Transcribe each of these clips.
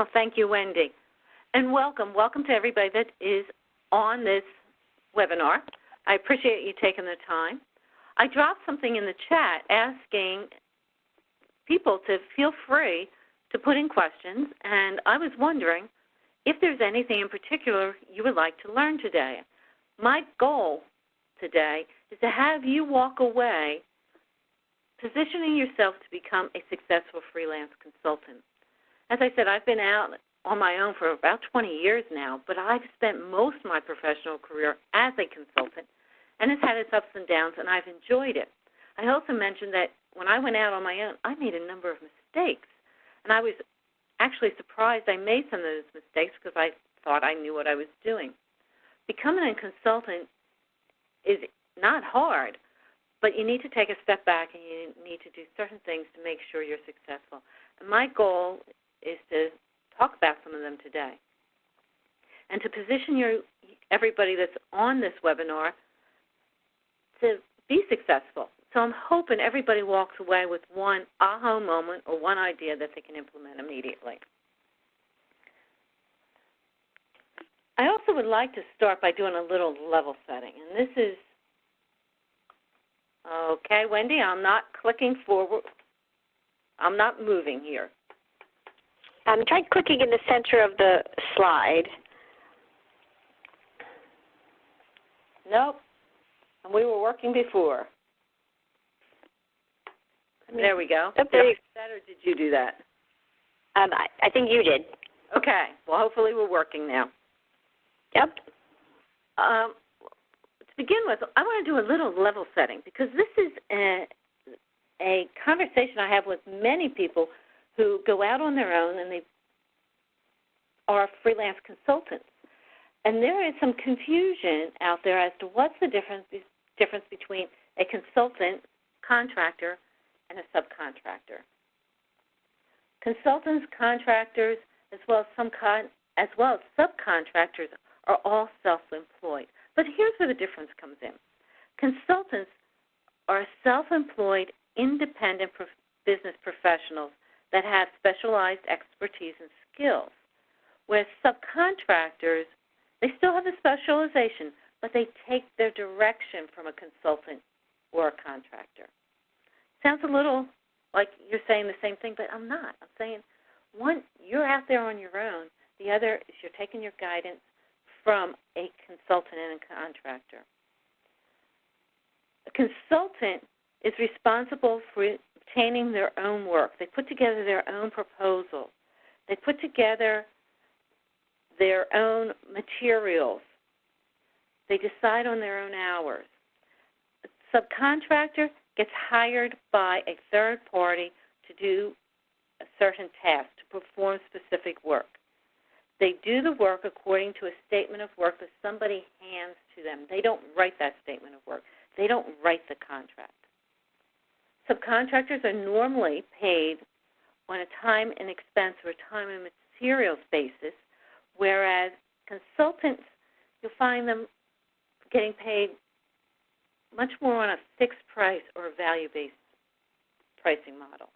Oh, thank you, Wendy. And welcome. Welcome to everybody that is on this webinar. I appreciate you taking the time. I dropped something in the chat asking people to feel free to put in questions, and I was wondering if there's anything in particular you would like to learn today. My goal today is to have you walk away positioning yourself to become a successful freelance consultant. As I said, I've been out on my own for about 20 years now, but I've spent most of my professional career as a consultant, and it's had its ups and downs, and I've enjoyed it. I also mentioned that when I went out on my own, I made a number of mistakes, and I was actually surprised I made some of those mistakes because I thought I knew what I was doing. Becoming a consultant is not hard, but you need to take a step back and you need to do certain things to make sure you're successful. And my goal is to talk about some of them today and to position everybody that's on this webinar to be successful. So I'm hoping everybody walks away with one aha moment or one idea that they can implement immediately. I also would like to start by doing a little level setting, and this is, okay, Wendy, I'm not clicking forward. I'm not moving here. Try clicking in the center of the slide. Nope. And we were working before. There we go. Oh, there you that, or did you do that? I think you did. Okay. Well, hopefully we're working now. Yep. To begin with, I want to do a little level setting because this is a conversation I have with many people who go out on their own and they are freelance consultants. And there is some confusion out there as to what's the difference between a consultant, contractor, and a subcontractor. Consultants, contractors, as well as subcontractors are all self-employed. But here's where the difference comes in. Consultants are self-employed, independent business professionals that have specialized expertise and skills, whereas subcontractors, they still have a specialization, but they take their direction from a consultant or a contractor. Sounds a little like you're saying the same thing, but I'm not. I'm saying, one, you're out there on your own. The other is you're taking your guidance from a consultant and a contractor. A consultant is responsible for obtaining their own work. They put together their own proposals. They put together their own materials. They decide on their own hours. A subcontractor gets hired by a third party to do a certain task, to perform specific work. They do the work according to a statement of work that somebody hands to them. They don't write that statement of work. They don't write the contract. Subcontractors are normally paid on a time and expense or a time and materials basis, whereas consultants, you'll find them getting paid much more on a fixed price or a value-based pricing model.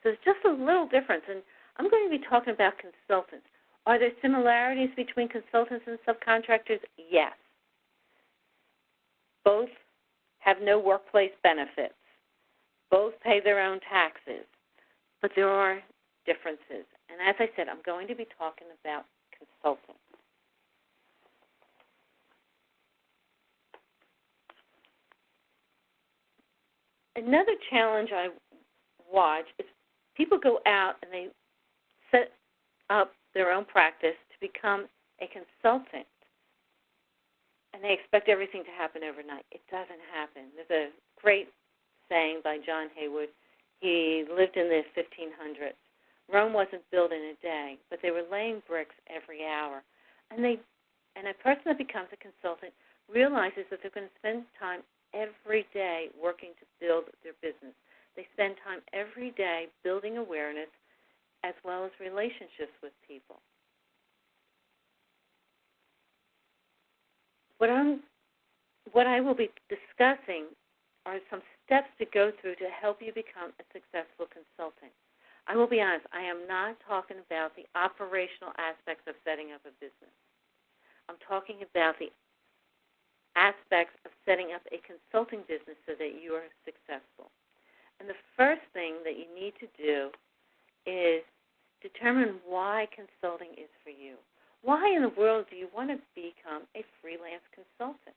So it's just a little difference, and I'm going to be talking about consultants. Are there similarities between consultants and subcontractors? Yes. Both have no workplace benefits. Both pay their own taxes. But there are differences. And as I said, I'm going to be talking about consultants. Another challenge I watch is people go out and they set up their own practice to become a consultant, and they expect everything to happen overnight. It doesn't happen. There's a great saying by John Haywood. He lived in the 1500s. Rome wasn't built in a day, but they were laying bricks every hour. And a person that becomes a consultant realizes that they're going to spend time every day working to build their business. They spend time every day building awareness as well as relationships with people. What I will be discussing are some steps to go through to help you become a successful consultant. I will be honest, I am not talking about the operational aspects of setting up a business. I'm talking about the aspects of setting up a consulting business so that you are successful. And the first thing that you need to do is determine why consulting is for you. Why in the world do you want to become a freelance consultant?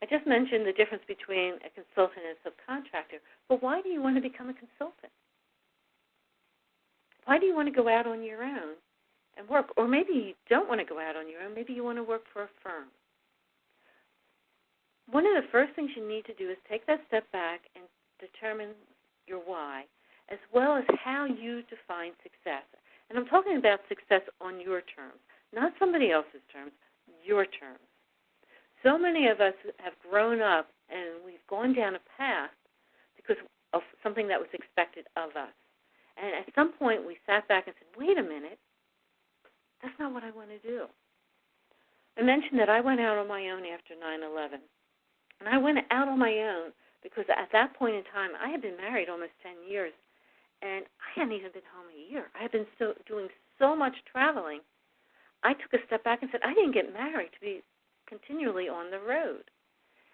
I just mentioned the difference between a consultant and a subcontractor, but why do you want to become a consultant? Why do you want to go out on your own and work? Or maybe you don't want to go out on your own. Maybe you want to work for a firm. One of the first things you need to do is take that step back and determine your why, as well as how you define success. And I'm talking about success on your terms, not somebody else's terms, your terms. So many of us have grown up and we've gone down a path because of something that was expected of us. And at some point we sat back and said, wait a minute, that's not what I want to do. I mentioned that I went out on my own after 9/11. And I went out on my own because at that point in time I had been married almost 10 years, and I hadn't even been home a year. I had been doing so much traveling. I took a step back and said, I didn't get married to be continually on the road.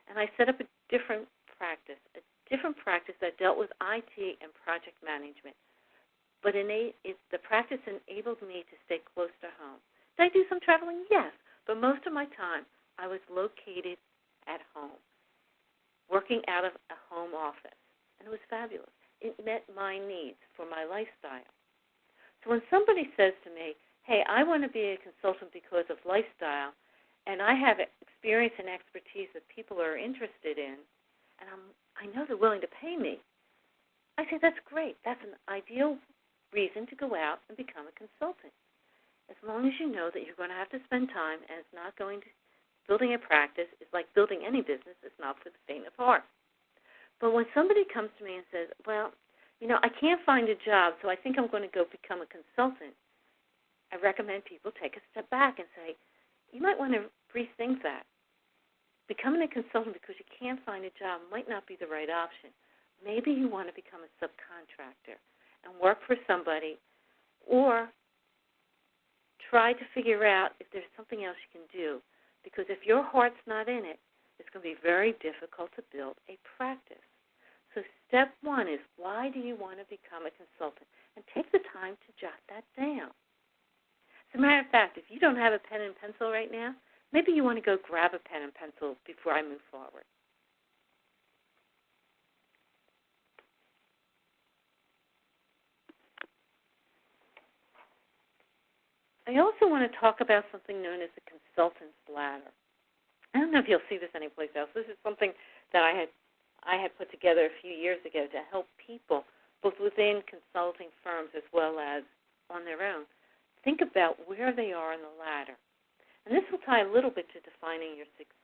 And I set up a different practice that dealt with IT and project management. But the practice enabled me to stay close to home. Did I do some traveling? Yes. But most of my time I was located at home, working out of a home office. And it was fabulous. It met my needs for my lifestyle. So when somebody says to me, hey, I want to be a consultant because of lifestyle, and I have experience and expertise that people are interested in, and I know they're willing to pay me, I say that's great. That's an ideal reason to go out and become a consultant. As long as you know that you're going to have to spend time and it's not going to, building a practice is like building any business. It's not for the faint of heart. But when somebody comes to me and says, well, I can't find a job, so I think I'm going to go become a consultant, I recommend people take a step back and say, you might want to rethink that. Becoming a consultant because you can't find a job might not be the right option. Maybe you want to become a subcontractor and work for somebody, or try to figure out if there's something else you can do. Because if your heart's not in it, it's going to be very difficult to build a practice. So step one is, why do you want to become a consultant? And take the time to jot that down. As a matter of fact, if you don't have a pen and pencil right now, maybe you want to go grab a pen and pencil before I move forward. I also want to talk about something known as the consultant's ladder. I don't know if you'll see this anyplace else. This is something that I had put together a few years ago to help people, both within consulting firms as well as on their own, think about where they are in the ladder. And this will tie a little bit to defining your success.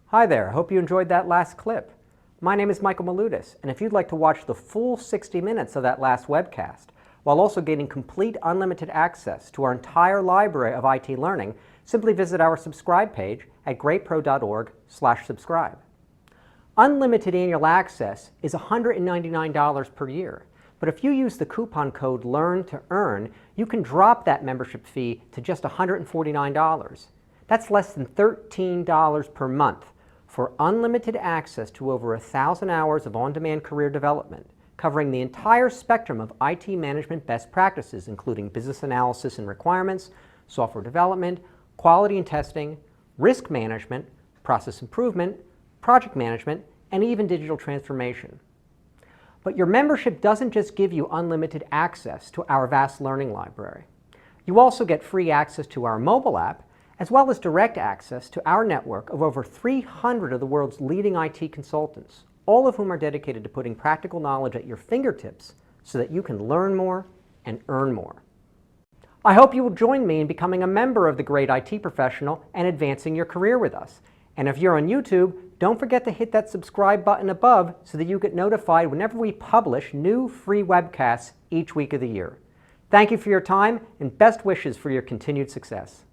Hi there. I hope you enjoyed that last clip. My name is Michael Maludis, and if you'd like to watch the full 60 minutes of that last webcast, while also gaining complete unlimited access to our entire library of IT learning, simply visit our subscribe page at greatpro.org/subscribe. Unlimited annual access is $199 per year, but if you use the coupon code LEARN2EARN, you can drop that membership fee to just $149. That's less than $13 per month for unlimited access to over 1,000 hours of on-demand career development, covering the entire spectrum of IT management best practices, including business analysis and requirements, software development, quality and testing, risk management, process improvement, project management, and even digital transformation. But your membership doesn't just give you unlimited access to our vast learning library. You also get free access to our mobile app, as well as direct access to our network of over 300 of the world's leading IT consultants, all of whom are dedicated to putting practical knowledge at your fingertips so that you can learn more and earn more. I hope you will join me in becoming a member of the Great IT Professional and advancing your career with us. And if you're on YouTube, don't forget to hit that subscribe button above so that you get notified whenever we publish new free webcasts each week of the year. Thank you for your time and best wishes for your continued success.